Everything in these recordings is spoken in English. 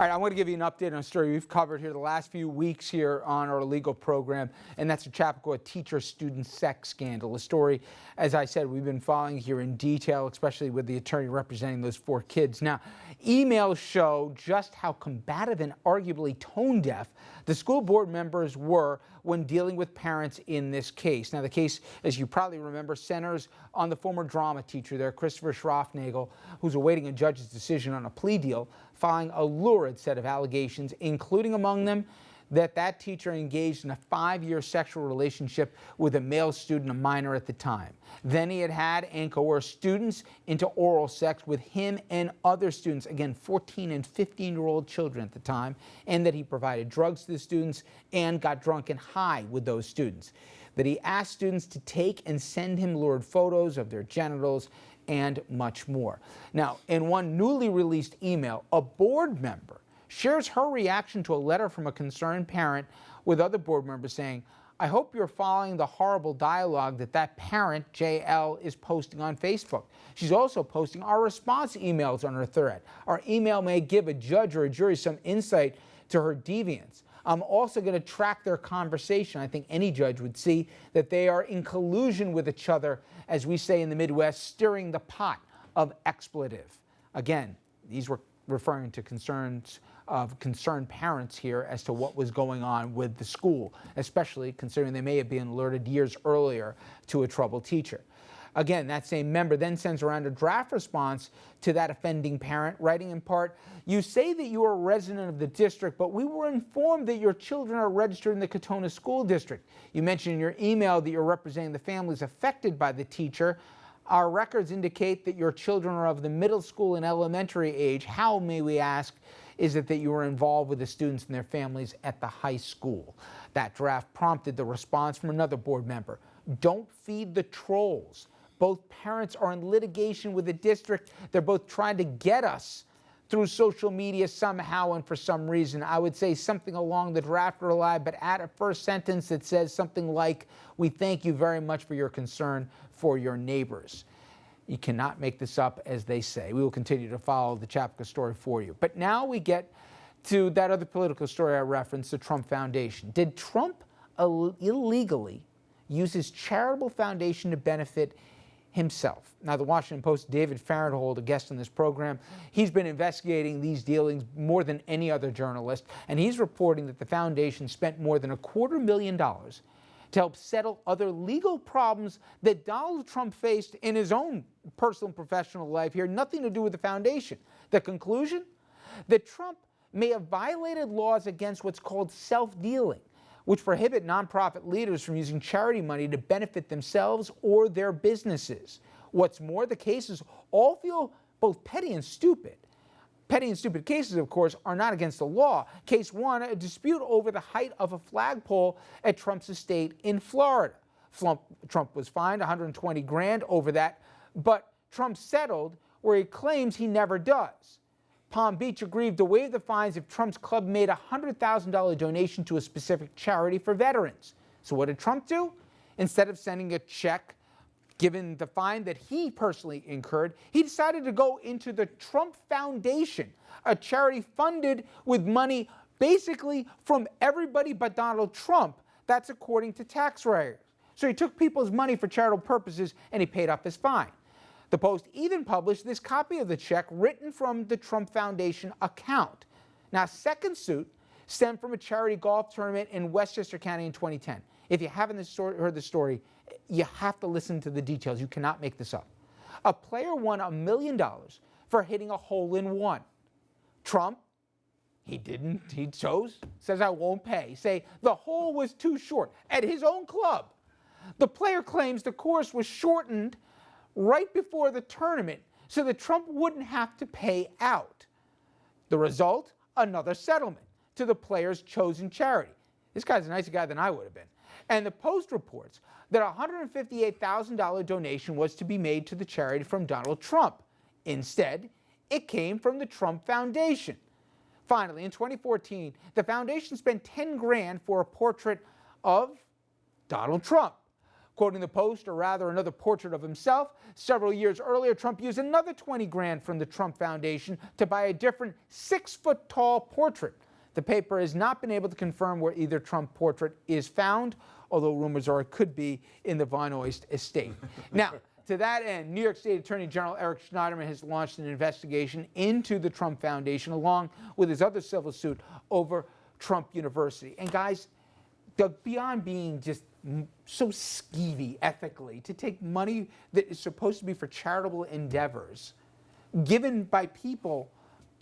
All right, I want to give you an update on a story we've covered here the last few weeks here on our legal program, and that's a Chappa teacher-student sex scandal. A story, as I said, we've been following here in detail, especially with the attorney representing those 4 kids. Now, emails show just how combative and arguably tone-deaf the school board members were when dealing with parents in this case. Now, the case, as you probably remember, centers on the former drama teacher there, Christopher Schroffnagel, who's awaiting a judge's decision on a plea deal following a lurid set of allegations, including among them that teacher engaged in a 5-year sexual relationship with a male student, a minor at the time. Then he had and coerced students into oral sex with him and other students, again, 14 and 15-year-old children at the time, and that he provided drugs to the students and got drunk and high with those students. That he asked students to take and send him lurid photos of their genitals and much more. Now, in one newly released email, a board member shares her reaction to a letter from a concerned parent with other board members saying, "I hope you're following the horrible dialogue that parent, JL, is posting on Facebook. She's also posting our response emails on her thread. Our email may give a judge or a jury some insight to her deviance. I'm also going to track their conversation. I think any judge would see that they are in collusion with each other, as we say in the Midwest, stirring the pot of expletive." Again, these were referring to concerns of concerned parents here as to what was going on with the school, especially considering they may have been alerted years earlier to a troubled teacher. Again, that same member then sends around a draft response to that offending parent, writing in part, "You say that you are a resident of the district, but we were informed that your children are registered in the Katona School District. You mentioned in your email that you're representing the families affected by the teacher. Our records indicate that your children are of the middle school and elementary age. How, may we ask, is it that you were involved with the students and their families at the high school?" That draft prompted the response from another board member. "Don't feed the trolls. Both parents are in litigation with the district. They're both trying to get us through social media somehow and for some reason." I would say something along the draft line, but add a first sentence that says something like, "We thank you very much for your concern for your neighbors." You cannot make this up, as they say. We will continue to follow the Chapka story for you. But now we get to that other political story I referenced, the Trump Foundation. Did Trump illegally use his charitable foundation to benefit himself? Now, the Washington Post's David Fahrenthold, a guest on this program, he's been investigating these dealings more than any other journalist, and he's reporting that the foundation spent more than $250,000 to help settle other legal problems that Donald Trump faced in his own personal and professional life here, nothing to do with the foundation. The conclusion? That Trump may have violated laws against what's called self-dealing, which prohibit nonprofit leaders from using charity money to benefit themselves or their businesses. What's more, the cases all feel both petty and stupid. Petty and stupid cases, of course, are not against the law. Case 1, a dispute over the height of a flagpole at Trump's estate in Florida. Trump was fined $120,000 over that, but Trump settled where he claims he never does. Palm Beach agreed to waive the fines if Trump's club made a $100,000 donation to a specific charity for veterans. So what did Trump do? Instead of sending a check, given the fine that he personally incurred, he decided to go into the Trump Foundation, a charity funded with money basically from everybody but Donald Trump. That's according to tax writers. So he took people's money for charitable purposes and he paid off his fine. The Post even published this copy of the check written from the Trump Foundation account. Now, a second suit stemmed from a charity golf tournament in Westchester County in 2010. If you haven't heard the story, you have to listen to the details. You cannot make this up. A player won $1 million for hitting a hole-in-one. Trump, he says, "I won't pay." Say the hole was too short at his own club. The player claims the course was shortened right before the tournament so that Trump wouldn't have to pay out. The result? Another settlement to the player's chosen charity. This guy's a nicer guy than I would have been. And the Post reports that a $158,000 donation was to be made to the charity from Donald Trump. Instead, it came from the Trump Foundation. Finally, in 2014, the foundation spent $10,000 for a portrait of Donald Trump. Quoting the Post, or rather another portrait of himself, several years earlier, Trump used another 20 grand from the Trump Foundation to buy a different 6-foot-tall portrait. The paper has not been able to confirm where either Trump portrait is found, although rumors are it could be in the Von Oist estate. Now, to that end, New York State Attorney General Eric Schneiderman has launched an investigation into the Trump Foundation along with his other civil suit over Trump University. And guys, beyond being just so skeevy ethically, to take money that is supposed to be for charitable endeavors given by people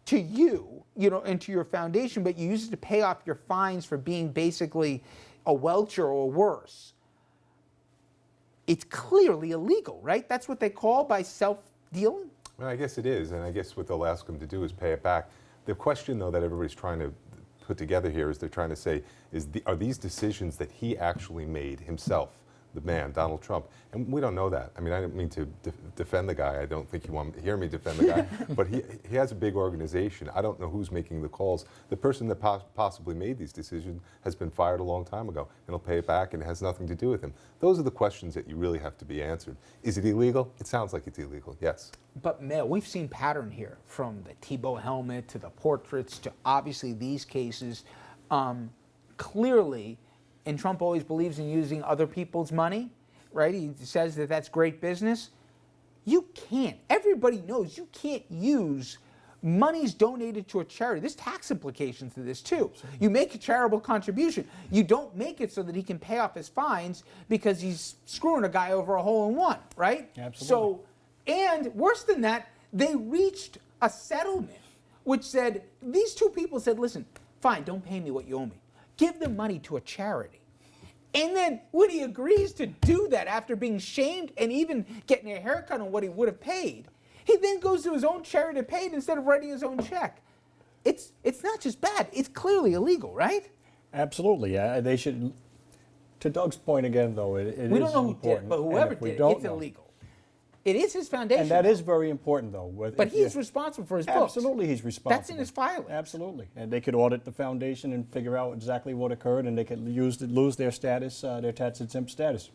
to you, and to your foundation, but you use it to pay off your fines for being basically a welcher or worse. It's clearly illegal, right? That's what they call by self-dealing? Well, I guess it is, and I guess what they'll ask him to do is pay it back. The question, though, that everybody's trying to put together here is they're trying to say, are these decisions that he actually made himself, the man, Donald Trump? And we don't know that. I mean, I don't mean to defend the guy. I don't think you want to hear me defend the guy. But he has a big organization. I don't know who's making the calls. The person that possibly made these decisions has been fired a long time ago, and he'll pay it back, and it has nothing to do with him. Those are the questions that you really have to be answered. Is it illegal? It sounds like it's illegal, yes. But Mel, we've seen pattern here, from the Tebow helmet to the portraits to obviously these cases. Clearly, and Trump always believes in using other people's money, right? He says that that's great business. You can't. Everybody knows you can't use monies donated to a charity. There's tax implications to this too. You make a charitable contribution. You don't make it so that he can pay off his fines because he's screwing a guy over a hole-in-one, right? Absolutely. So, and worse than that, they reached a settlement which said, these two people said, listen, fine, don't pay me what you owe me. Give the money to a charity. And then when he agrees to do that after being shamed and even getting a haircut on what he would have paid, he then goes to his own charity to pay it instead of writing his own check. It's not just bad, it's clearly illegal, right? Absolutely. They should, to Doug's point again, though, it is important. We don't know who did it, but whoever did it, it's illegal. It is his foundation. And that is very important, though. But he's responsible for his books. Absolutely, he's responsible. That's in his filing. Absolutely. And they could audit the foundation and figure out exactly what occurred, and they could lose their status, their tax-exempt status.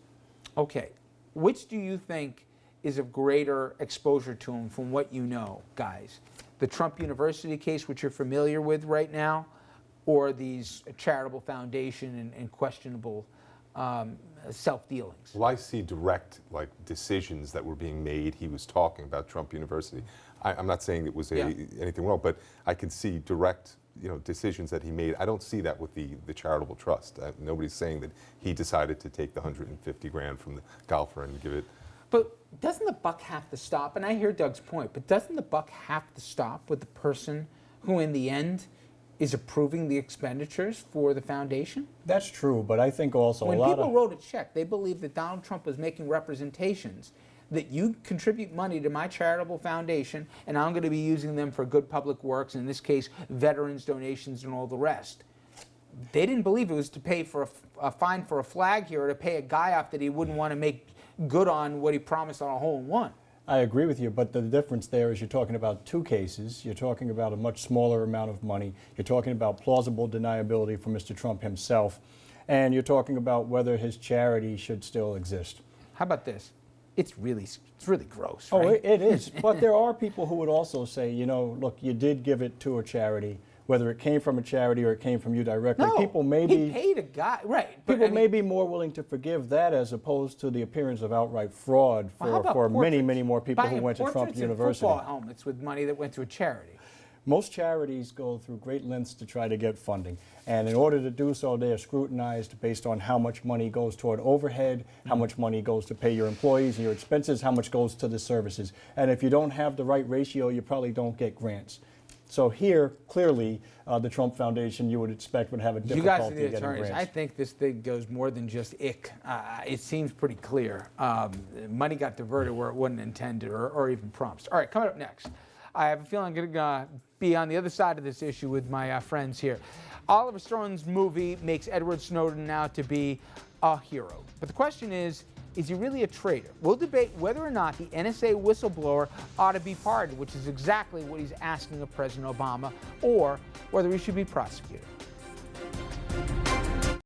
Okay. Which do you think is of greater exposure to him from what you know, guys? The Trump University case, which you're familiar with right now, or these charitable foundation and questionable self-dealings? Well, I see direct decisions that were being made. He was talking about Trump University. I'm not saying it was anything wrong, but I can see direct decisions that he made. I don't see that with the charitable trust. Nobody's saying that he decided to take the 150 grand from the golfer and give it. But doesn't the buck have to stop? And I hear Doug's point, but doesn't the buck have to stop with the person who in the end is approving the expenditures for the foundation? That's true, but I think also when people wrote a check, they believed that Donald Trump was making representations that you contribute money to my charitable foundation and I'm going to be using them for good public works, in this case, veterans donations and all the rest. They didn't believe it was to pay for a fine for a flag here or to pay a guy off that he wouldn't want to make good on what he promised on a hole-in-one. I agree with you, but the difference there is you're talking about two cases. You're talking about a much smaller amount of money. You're talking about plausible deniability for Mr. Trump himself. And you're talking about whether his charity should still exist. How about this? It's really gross, right? Oh, it is. But there are people who would also say, look, you did give it to a charity, whether it came from a charity or it came from you directly. No, people may be, he paid a guy, right. People may be more willing to forgive that as opposed to the appearance of outright fraud for many, many more people who went to Trump University. Football helmets with money that went to a charity. Most charities go through great lengths to try to get funding. And in order to do so, they are scrutinized based on how much money goes toward overhead, how much money goes to pay your employees and your expenses, how much goes to the services. And if you don't have the right ratio, you probably don't get grants. So here, clearly, the Trump Foundation, you would expect, would have a difficulty getting grants. You guys are the attorneys. I think this thing goes more than just ick. It seems pretty clear. Money got diverted where it wasn't intended or even promised. All right, coming up next, I have a feeling I'm going to be on the other side of this issue with my friends here. Oliver Stone's movie makes Edward Snowden out to be a hero. But the question is he really a traitor? We'll debate whether or not the NSA whistleblower ought to be pardoned, which is exactly what he's asking of President Obama, or whether he should be prosecuted.